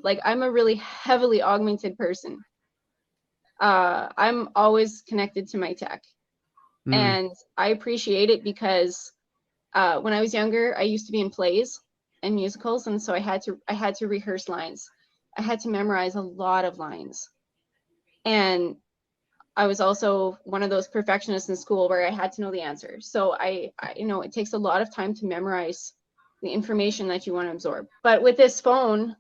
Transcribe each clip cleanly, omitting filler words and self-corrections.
Like I'm a really heavily augmented person. I'm always connected to my tech, Mm. and I appreciate it because when I was younger, I used to be in plays and musicals, and so I had to rehearse lines. I had to memorize a lot of lines, and I was also one of those perfectionists in school where I had to know the answer. So you know, it takes a lot of time to memorize the information that you want to absorb. But with this phone,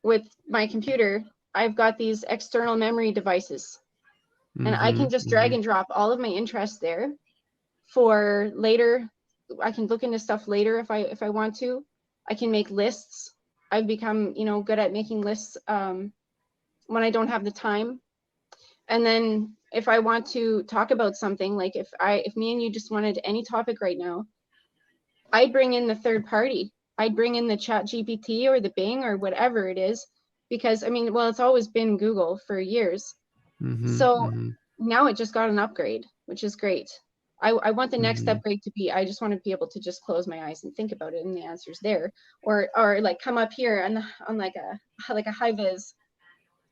with my computer, I've got these external memory devices, and I Mm-hmm. can just drag Mm-hmm. and drop all of my interests there for later. I can look into stuff later if I want to. I can make lists. I've become, you know, good at making lists when I don't have the time. And then if I want to talk about something, like if me and you just wanted any topic right now, I'd bring in the third party. I'd bring in the Chat GPT or the Bing or whatever it is, because I mean, well, it's always been Google for years. Mm-hmm. So Mm-hmm. now it just got an upgrade, which is great. I want the next Mm-hmm. upgrade to be, I just want to be able to just close my eyes and think about it and the answer's there. Or like come up here and on like a high vis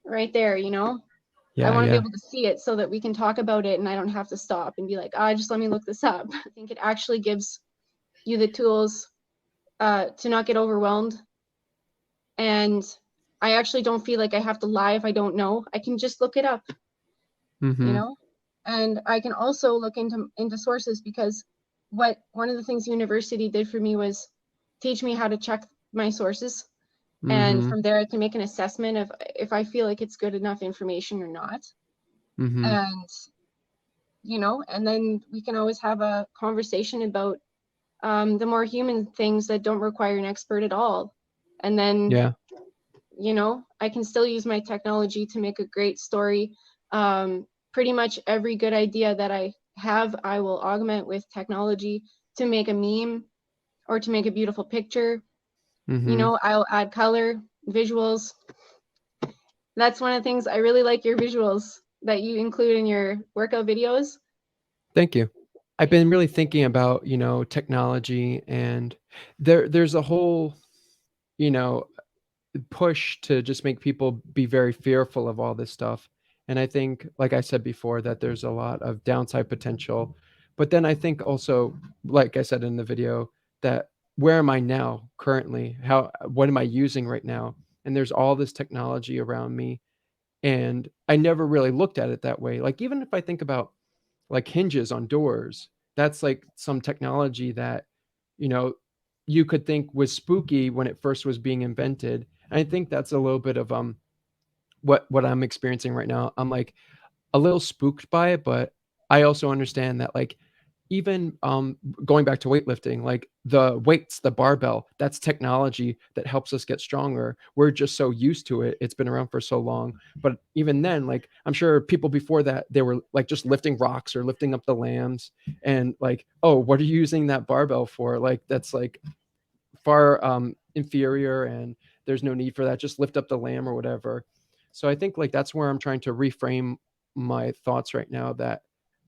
right there, you know? I Yeah, want to be yeah. able to see it so that we can talk about it and I don't have to stop and be like, ah, just let me look this up. I think it actually gives you the tools to not get overwhelmed. And I actually don't feel like I have to lie if I don't know. I can just look it up, you Mm-hmm. know? And I can also look into sources, because what one of the things university did for me was teach me how to check my sources. And Mm-hmm. from there, I can make an assessment of if I feel like it's good enough information or not. Mm-hmm. And you know, and then we can always have a conversation about the more human things that don't require an expert at all. And then, Yeah. you know, I can still use my technology to make a great story. Pretty much every good idea that I have, I will augment with technology to make a meme or to make a beautiful picture. You Mm-hmm. know, I'll add color, visuals. That's one of the things I really like, your visuals that you include in your workout videos. Thank you. I've been really thinking about, technology, and there's a whole, you know, push to just make people be very fearful of all this stuff. And I think, like I said before, that there's a lot of downside potential. But then I think also, like I said in the video, that where am I now currently? What am I using right now? And there's all this technology around me. And I never really looked at it that way. Like, even if I think about like hinges on doors, that's like some technology that, you know, you could think was spooky when it first was being invented. And I think that's a little bit of what I'm experiencing right now. I'm like a little spooked by it, but I also understand that, like, even going back to weightlifting, like the weights, the barbell, that's technology that helps us get stronger. We're just so used to it. It's been around for so long. But even then, like, I'm sure people before that, they were like just lifting rocks or lifting up the lambs, and like, oh, what are you using that barbell for? Like, that's like far inferior, and there's no need for that. Just lift up the lamb or whatever. So I think like that's where I'm trying to reframe my thoughts right now, that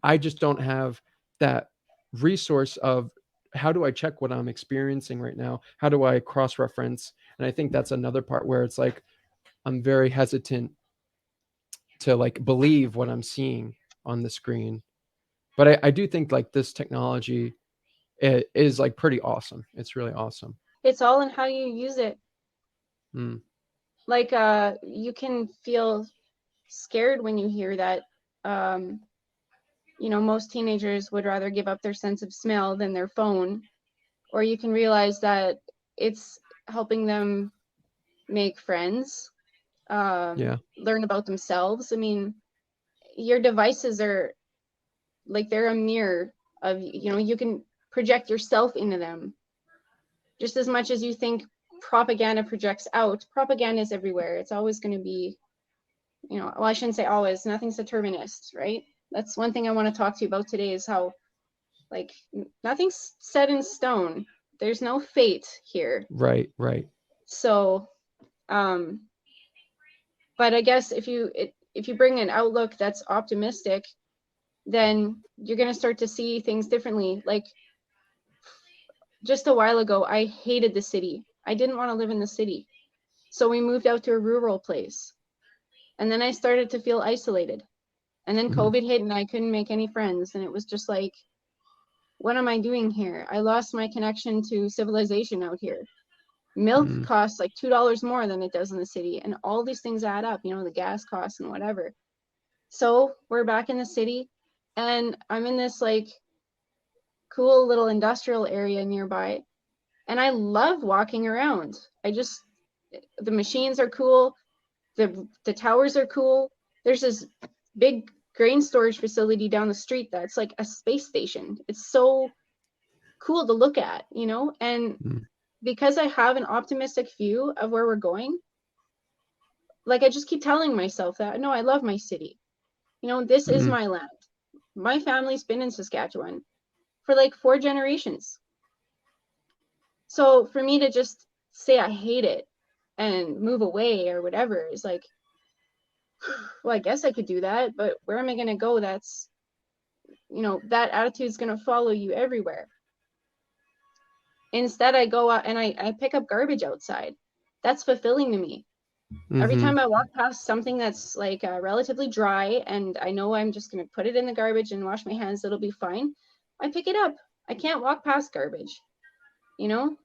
I just don't have that resource of how do I check what I'm experiencing right now? How do I cross reference? And I think that's another part where it's like I'm very hesitant to like believe what I'm seeing on the screen. But I do think like this technology is like pretty awesome. It's really awesome. It's all in how you use it. Mm, Like you can feel scared when you hear that um you know, most teenagers would rather give up their sense of smell than their phone, or you can realize that it's helping them make friends, yeah. learn about themselves. I mean, your devices are like they're a mirror of, you know, you can project yourself into them just as much as you think propaganda projects out. Propaganda is everywhere. It's always going to be, you know, well, I shouldn't say always, nothing's determinist, right? That's one thing I want to talk to you about today, is how like nothing's set in stone. There's no fate here. Right, right. So um but I guess if you bring an outlook that's optimistic, then you're going to start to see things differently. Like just a while ago, I hated the city. I didn't want to live in the city. So we moved out to a rural place. And then I started to feel isolated. And then COVID hit and I couldn't make any friends. And it was just like, what am I doing here? I lost my connection to civilization out here. Milk costs like $2 more than it does in the city. And all these things add up, you know, the gas costs and whatever. So we're back in the city and I'm in this like cool little industrial area nearby. And I love walking around. The machines are cool. The towers are cool. There's this big grain storage facility down the street that's like a space station. It's so cool to look at, you know? And because I have an optimistic view of where we're going, like I just keep telling myself that, no, I love my city. You know, this is my land. My family's been in Saskatchewan for like 4 generations. So for me to just say I hate it and move away or whatever is like, well, I guess I could do that, but where am I going to go? That's, you know, that attitude is going to follow you everywhere. Instead, I go out and I pick up garbage outside. That's fulfilling to me. Every time I walk past something that's like relatively dry and I know I'm just going to put it in the garbage and wash my hands, it'll be fine. I pick it up. I can't walk past garbage, you know?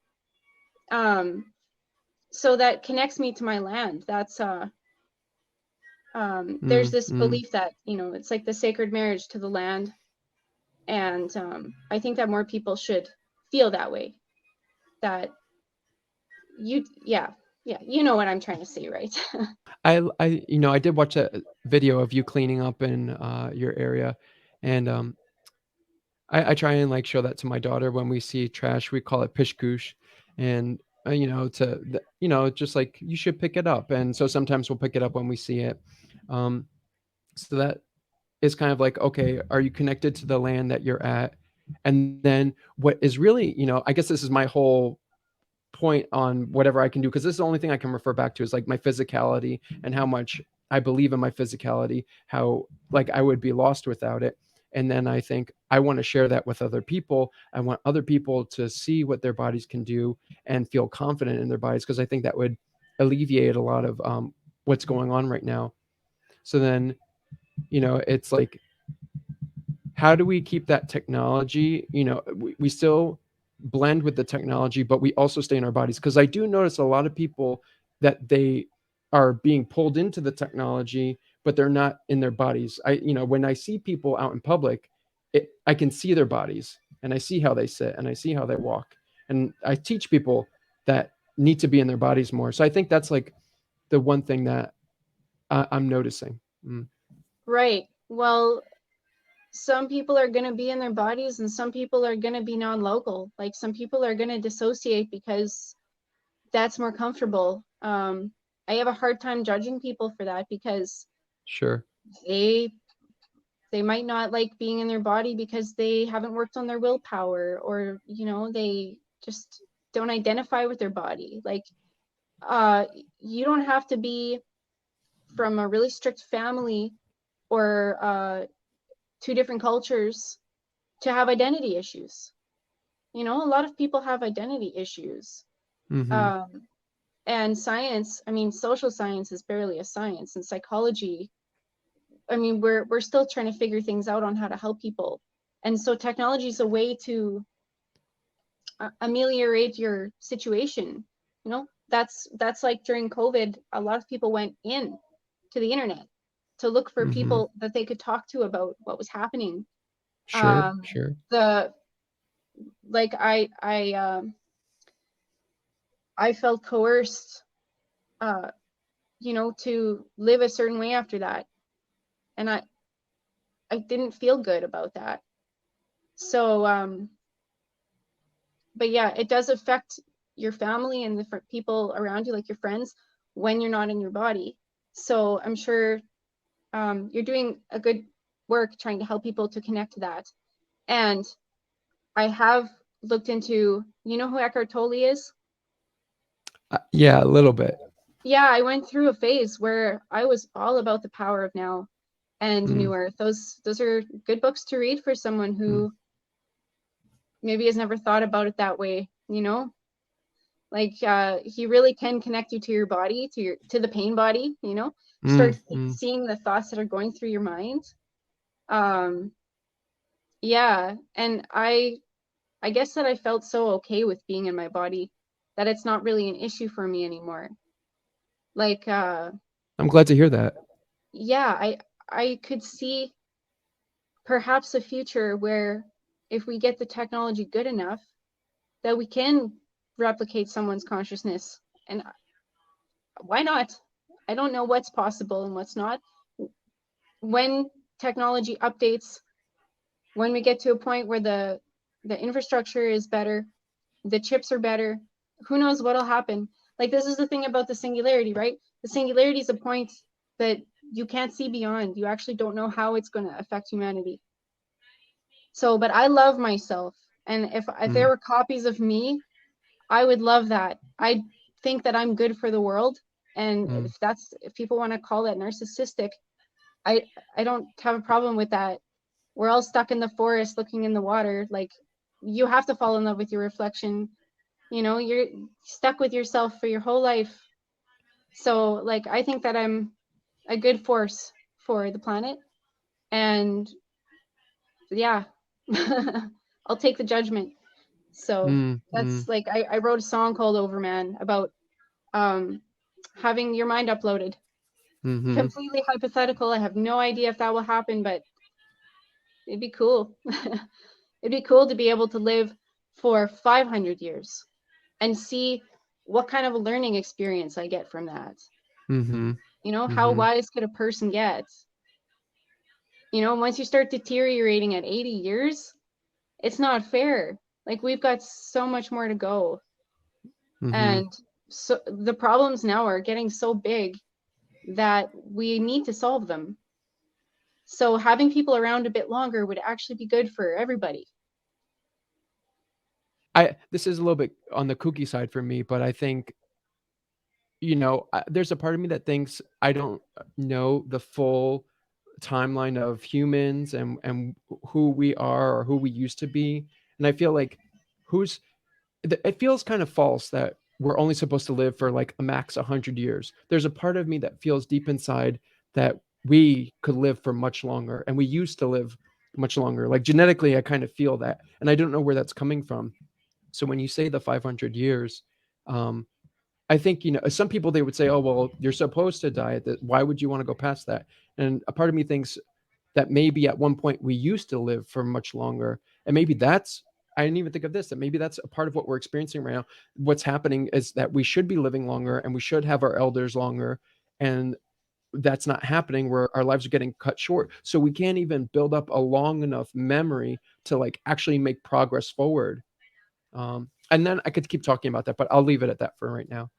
So that connects me to my land. That's there's this belief that, you know, it's like the sacred marriage to the land. And I think that more people should feel that way. That you know what I'm trying to say, right? I did watch a video of you cleaning up in your area, and I try and like show that to my daughter when we see trash. We call it pishkush, and just like you should pick it up. And so sometimes we'll pick it up when we see it. Um, so that is kind of like, okay, are you connected to the land that you're at? And then what is really, I guess this is my whole point on whatever I can do, because this is the only thing I can refer back to is like my physicality and how much I believe in my physicality, how like I would be lost without it. And then I think I want to share that with other people. I want other people to see what their bodies can do and feel confident in their bodies, because I think that would alleviate a lot of what's going on right now. So then, it's like, how do we keep that technology? We still blend with the technology, but we also stay in our bodies. Because I do notice a lot of people that they are being pulled into the technology, but they're not in their bodies. When I see people out in public, I can see their bodies and I see how they sit and I see how they walk. And I teach people that need to be in their bodies more. So I think that's like the one thing that I'm noticing. Right. Well, some people are going to be in their bodies and some people are going to be non-local. Like some people are going to dissociate because that's more comfortable. I have a hard time judging people for that because Sure. they might not like being in their body because they haven't worked on their willpower, or they just don't identify with their body. Like you don't have to be from a really strict family or 2 different cultures to have identity issues. A lot of people have identity issues. And science, social science is barely a science, and psychology, we're still trying to figure things out on how to help people. And so technology is a way to ameliorate your situation. That's like during COVID, a lot of people went in to the internet to look for people that they could talk to about what was happening. Sure. I felt coerced, to live a certain way after that. And I didn't feel good about that. So, but yeah, it does affect your family and the people around you, like your friends, when you're not in your body. So I'm sure you're doing a good work trying to help people to connect to that. And I have looked into, who Eckhart Tolle is? Yeah, a little bit. Yeah, I went through a phase where I was all about The Power of Now and New Earth. Those are good books to read for someone who maybe has never thought about it that way, Like he really can connect you to your body, to the pain body, you know. Start Mm. seeing the thoughts that are going through your mind. Um yeah, and I guess that I felt so okay with being in my body that it's not really an issue for me anymore. Like I'm glad to hear that. yeah, I could see perhaps a future where if we get the technology good enough that we can replicate someone's consciousness. And why not? I don't know what's possible and what's not. When technology updates, when we get to a point where the infrastructure is better, the chips are better, who knows what'll happen. Like, this is the thing about the singularity, right? The singularity is a point that you can't see beyond. You actually don't know how it's going to affect humanity. So, but I love myself, and if there Mm. were copies of me, I would love that. I think that I'm good for the world, and Mm. if people want to call it narcissistic, I I don't have a problem with that. We're all stuck in the forest looking in the water. Like, you have to fall in love with your reflection. You know, you're stuck with yourself for your whole life. So, like, I think that I'm a good force for the planet, and yeah, I'll take the judgment. So Mm. Mm. that's like I wrote a song called Overman about um having your mind uploaded. Mhm. Completely hypothetical. I have no idea if that will happen, but it'd be cool. It'd be cool to be able to live for 500 years and see what kind of a learning experience I get from that. Mhm. You know, how Mhm. wise could a person get? You know, once you start deteriorating at 80 years, it's not fair. Like, we've got so much more to go. Mhm. And so the problems now are getting so big that we need to solve them. So having people around a bit longer would actually be good for everybody. I this is a little bit on the kooky side for me, but I think, there's a part of me that thinks I don't know the full timeline of humans and who we are or who we used to be, and I feel like who's it feels kind of false that we're only supposed to live for like a max 100 years. There's a part of me that feels deep inside that we could live for much longer and we used to live much longer. Like genetically, I kind of feel that. And I don't know where that's coming from. So when you say the 500 years, um, I think, some people they would say, oh, well, you're supposed to die at this. Why would you want to go past that? And a part of me thinks that maybe at one point we used to live for much longer. And maybe I didn't even think of this, that maybe that's a part of what we're experiencing right now. What's happening is that we should be living longer and we should have our elders longer. And that's not happening where our lives are getting cut short. So we can't even build up a long enough memory to like actually make progress forward. And then I could keep talking about that, but I'll leave it at that for right now.